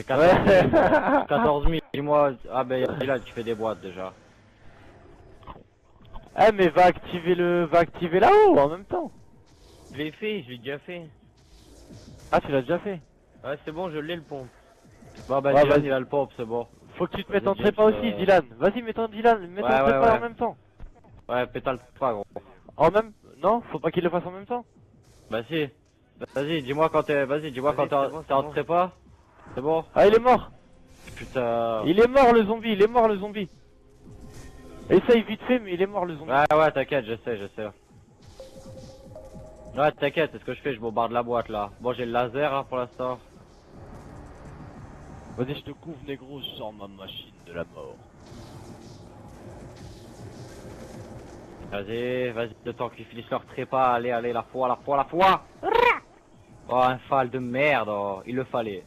14 Ouais. 000. 14 000, dis-moi. Ah ben là, tu fais des boîtes déjà. Eh mais va activer là-haut en même temps. Je l'ai fait, je l'ai déjà fait. Ah tu l'as déjà fait. Ouais, c'est bon, je l'ai le pompe. Bon, bah Ouais Dylan, il vas-y. a le pompe, c'est bon. Faut que tu te mettes Vas-y, en James. trépas aussi Dylan. Vas-y mets-toi Dylan, mets-toi en Ouais, ouais, trépas en ouais. même temps. Ouais, pétale pas, gros. En même... Non, faut pas qu'il le fasse en même temps. Bah si. Vas-y, dis-moi quand t'es. Vas-y, dis-moi quand Vas-y, c'est bon, t'es c'est en bon. trépas. C'est bon? Ah il est mort. Putain. Il est mort le zombie, il est mort le zombie. Essaye vite fait mais il est mort le zombie. Ouais, ouais, t'inquiète, je sais. Ouais, t'inquiète, c'est ce que je fais, je bombarde la boîte là. Bon, j'ai le laser hein, pour l'instant. Vas-y je te couvre négro sur ma machine de la mort. Vas-y, le temps qu'ils finissent leur trépas. Allez, la foi. Oh, un fal de merde, oh. Il le fallait.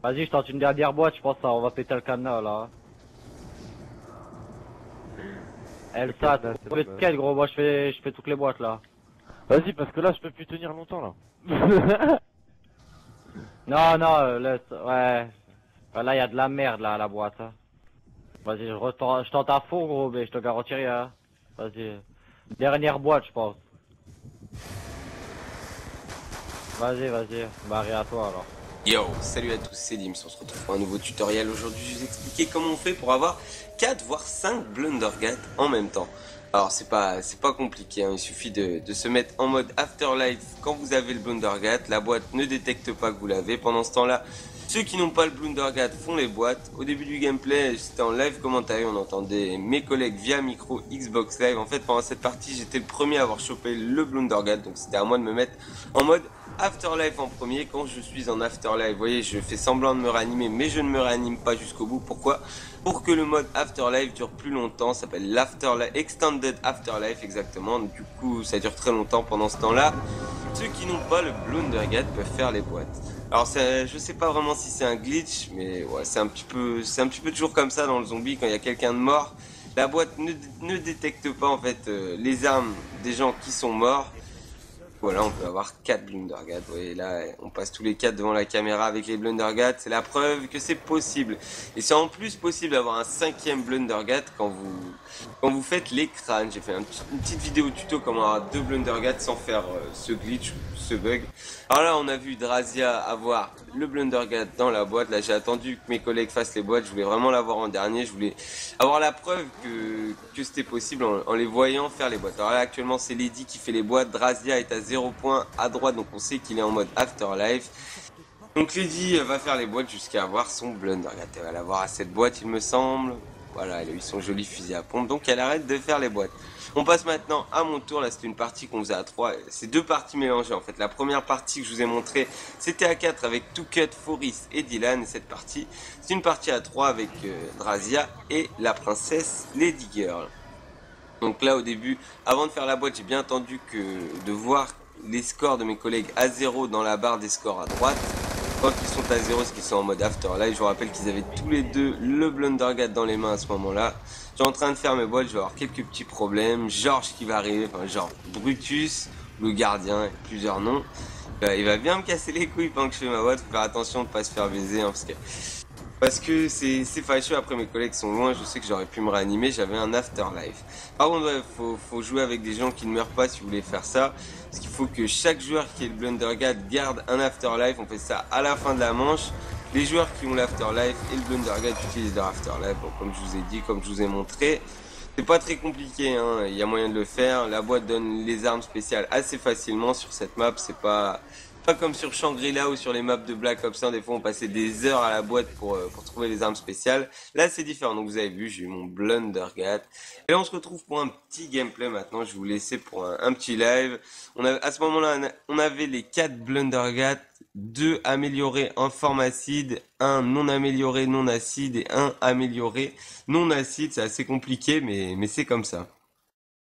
Vas-y, je tente une dernière boîte, je pense ça, on va péter le cadenas là. Elle ça, cadenas, c'est trouver bon, quel gros, moi je fais toutes les boîtes là. Vas-y parce que là je peux plus tenir longtemps là. Non, non, ouais. Là, il y a de la merde là à la boîte. Hein. Vas-y, je tente à fond gros, mais je te garantis rien. Vas-y. Dernière boîte, je pense. Vas-y. Barré à toi alors. Yo, salut à tous, c'est Dims, on se retrouve pour un nouveau tutoriel. Aujourd'hui, je vais vous expliquer comment on fait pour avoir 4 voire 5 Blundergat en même temps. Alors, c'est pas compliqué, hein. Il suffit de se mettre en mode Afterlife quand vous avez le Blundergat. La boîte ne détecte pas que vous l'avez. Pendant ce temps-là, ceux qui n'ont pas le Blundergat font les boîtes. Au début du gameplay, c'était en live commentaire, on entendait mes collègues via micro Xbox Live. En fait, pendant cette partie, j'étais le premier à avoir chopé le Blundergat, donc c'était à moi de me mettre en mode Afterlife en premier. Quand je suis en Afterlife, vous voyez, je fais semblant de me réanimer, mais je ne me réanime pas jusqu'au bout. Pourquoi? Pour que le mode Afterlife dure plus longtemps. Ça s'appelle l'Afterlife, Extended Afterlife exactement. Du coup, ça dure très longtemps. Pendant ce temps-là, ceux qui n'ont pas le Blundergat peuvent faire les boîtes. Alors, je sais pas vraiment si c'est un glitch, mais ouais, c'est un petit peu toujours comme ça dans le zombie. Quand il y a quelqu'un de mort, la boîte ne détecte pas en fait les armes des gens qui sont morts. Voilà, on peut avoir 4 Blundergat. Vous voyez là, on passe tous les 4 devant la caméra avec les Blundergat. C'est la preuve que c'est possible. Et c'est en plus possible d'avoir un 5e Blundergat quand vous faites les crânes. J'ai fait une petite vidéo tuto comment avoir 2 Blundergat sans faire ce glitch, ce bug. Alors là, on a vu Drazia avoir le Blundergat dans la boîte. Là, j'ai attendu que mes collègues fassent les boîtes. Je voulais vraiment l'avoir en dernier. Je voulais avoir la preuve que c'était possible en les voyant faire les boîtes. Alors là, actuellement, c'est Lady qui fait les boîtes. Drazia est à 0 points à droite, donc on sait qu'il est en mode Afterlife. Donc Lady va faire les boîtes jusqu'à avoir son Blundergat. Elle va l'avoir à cette boîte, il me semble. Voilà, elle a eu son joli fusil à pompe, donc elle arrête de faire les boîtes. On passe maintenant à mon tour. Là, c'était une partie qu'on faisait à 3. C'est 2 parties mélangées en fait. La première partie que je vous ai montré, c'était à 4 avec Touket, Foris et Dylan. Et cette partie, c'est une partie à 3 avec Drazia et la princesse Lady Girl. Donc là, au début, avant de faire la boîte, j'ai bien attendu de voir les scores de mes collègues à 0 dans la barre des scores à droite. Quand ils sont à 0, parce qu'ils sont en mode Afterlife, je vous rappelle qu'ils avaient tous les deux le Blundergat dans les mains à ce moment-là. Je suis en train de faire mes boîtes, je vais avoir quelques petits problèmes. Georges qui va arriver, enfin genre Brutus, le gardien, plusieurs noms. Il va bien me casser les couilles pendant que je fais ma boîte. Faut faire attention de pas se faire baiser, hein, parce que c'est fâcheux. Après, mes collègues sont loin, je sais que j'aurais pu me réanimer, j'avais un Afterlife. Par contre, ouais, faut jouer avec des gens qui ne meurent pas si vous voulez faire ça. Parce qu'il faut que chaque joueur qui ait le Blundergat garde un Afterlife. On fait ça à la fin de la manche. Les joueurs qui ont l'Afterlife et le Blundergat utilisent leur Afterlife. Bon, comme je vous ai dit, comme je vous ai montré, c'est pas très compliqué, hein. Il y a moyen de le faire. La boîte donne les armes spéciales assez facilement sur cette map. C'est pas comme sur Shangri-La ou sur les maps de Black Ops 1, des fois on passait des heures à la boîte pour trouver les armes spéciales. Là c'est différent, donc vous avez vu, j'ai eu mon Blundergat. Et là on se retrouve pour un petit gameplay maintenant, je vais vous laisser pour un petit live. À ce moment-là, on avait les 4 Blundergat, 2 améliorés en forme acide, 1 non amélioré non acide et 1 amélioré non acide. C'est assez compliqué, mais c'est comme ça.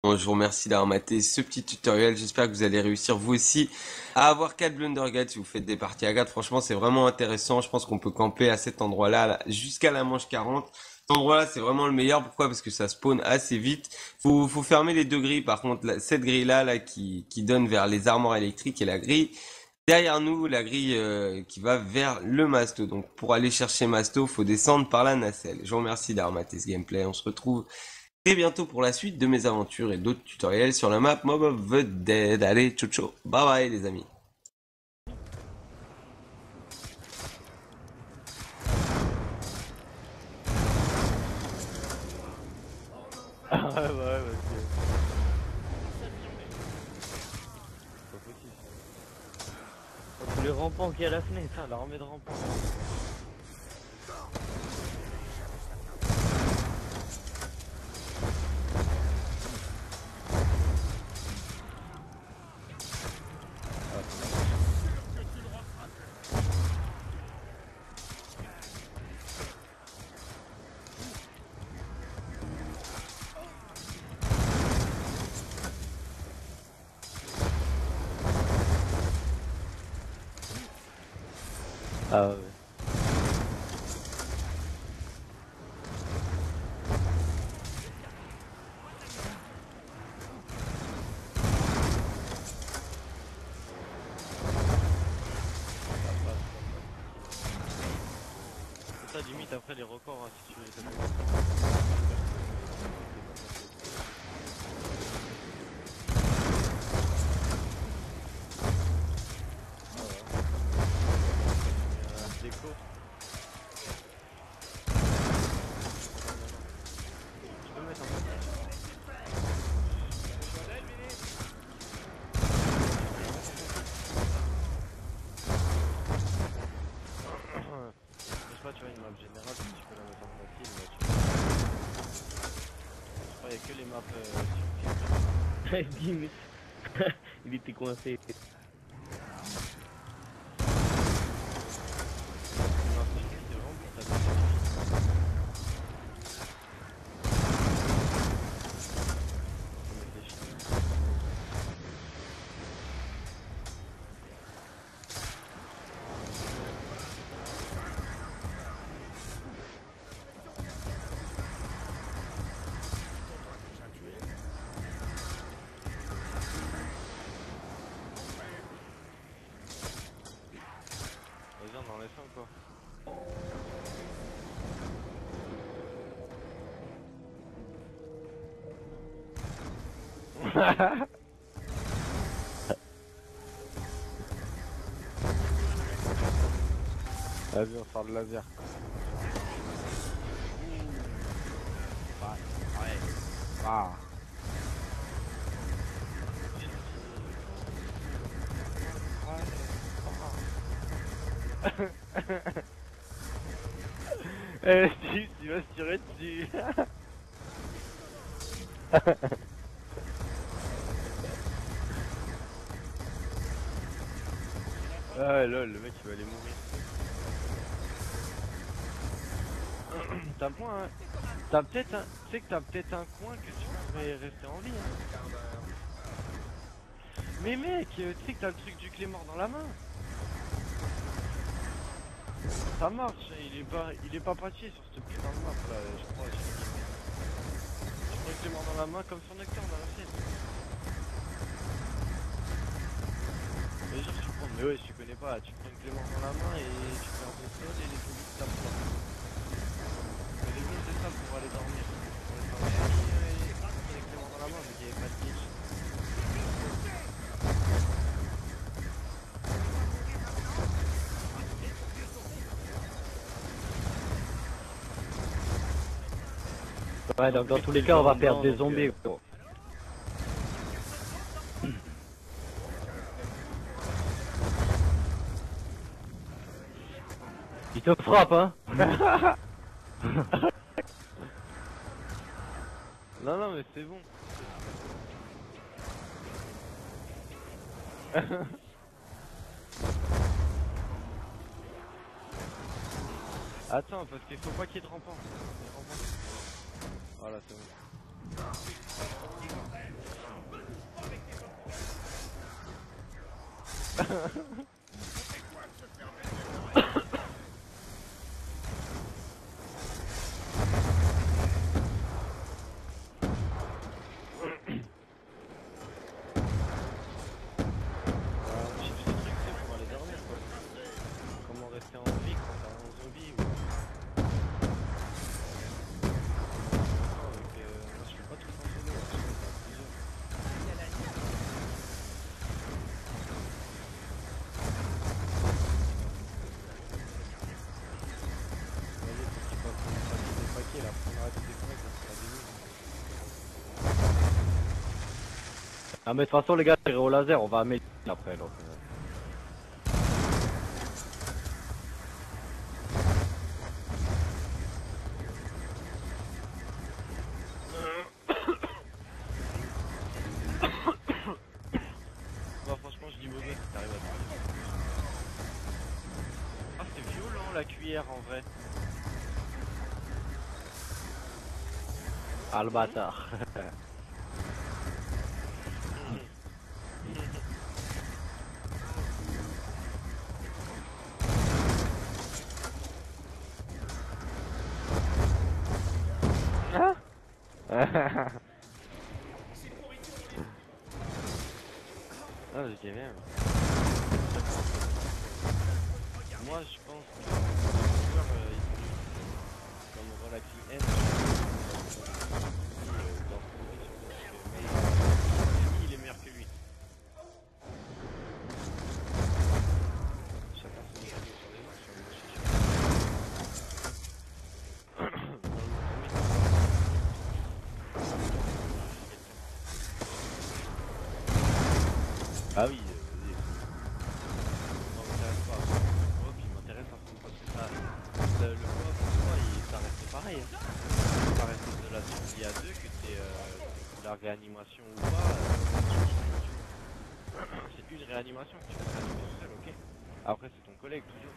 Bon, je vous remercie d'avoir maté ce petit tutoriel. J'espère que vous allez réussir vous aussi à avoir 4 Blundergat si vous faites des parties à 4. Franchement, c'est vraiment intéressant. Je pense qu'on peut camper à cet endroit-là jusqu'à la manche 40. Cet endroit-là, c'est vraiment le meilleur. Pourquoi? Parce que ça spawn assez vite. Faut fermer les 2 grilles. Par contre, cette grille-là qui donne vers les armoires électriques et la grille Derrière nous, la grille qui va vers le Masto. Donc pour aller chercher Masto, faut descendre par la nacelle. Je vous remercie d'avoir maté ce gameplay. On se retrouve très bientôt pour la suite de mes aventures et d'autres tutoriels sur la map Mob of the Dead. Allez, ciao ciao, bye bye les amis. Ah ouais, parce que... C'est pas possible. Tous les rampants qu'il y a à la fenêtre, hein, l'armée de rampants. Ah ouais. Ça limite après les records hein, si tu veux les taper. Déco. Tu peux mettre un peu. Je sais pas, tu vois, une map générale, si tu peux la mettre en facile, mais tu je crois qu'il y a que les maps sur il était coincé. Vas-y, on en laisse un quoi. Vas-y, on sort de laser. Ah. Steve, tu vas se tirer dessus. Ah lol, le mec il va aller mourir. T'as point, hein. T'as peut-être un... Tu sais que t'as peut-être un coin que tu pourrais rester en vie, hein. Mais mec, tu sais que t'as le truc du clé mort dans la main. Ça marche, il est pas patché sur cette putain de map là, je crois. Tu prends le clé mort dans la main comme sur Nectar dans la scène. Mais genre tu prends, mais ouais, tu connais pas, tu prends le clé mort dans la main et tu fais un peu de sol et les zombies tapent pas. Mais les gars c'est ça pour aller dormir. Pour aller dormir et prendre le clé mort dans la main mais qu'il n'y avait pas de glitch. Ouais, donc dans tous les cas, on va perdre des zombies. Gros. Il te frappe, hein. Non, non, mais c'est bon. Attends, parce qu'il faut pas qu'il y ait de rampant. Voilà, c'est bon. arrêter des points, ça sera des nuls. Ah mais de toute façon les gars, tirer au laser, on va améliorer après donc. Moi franchement je dis Mogo si t'arrives à te... Ah c'est violent la cuillère en vrai. Ah le bâtard. Ah j'étais bien. Moi je pense que les joueurs comme Relaxing N dans ce condition parce que mais il est meilleur que lui. Chacun son niveau sur les autres, sur le marché. Ah oui, vas-y. Moi, m'intéresse pas. Le coop, il m'intéresse un peu parce que ça, le coop en soi, ça reste pareil. Hein. Ça reste de la survie à deux, que t'es la réanimation ou pas. C'est une réanimation que tu peux réanimer tout seul, ok? Après, c'est ton collègue toujours.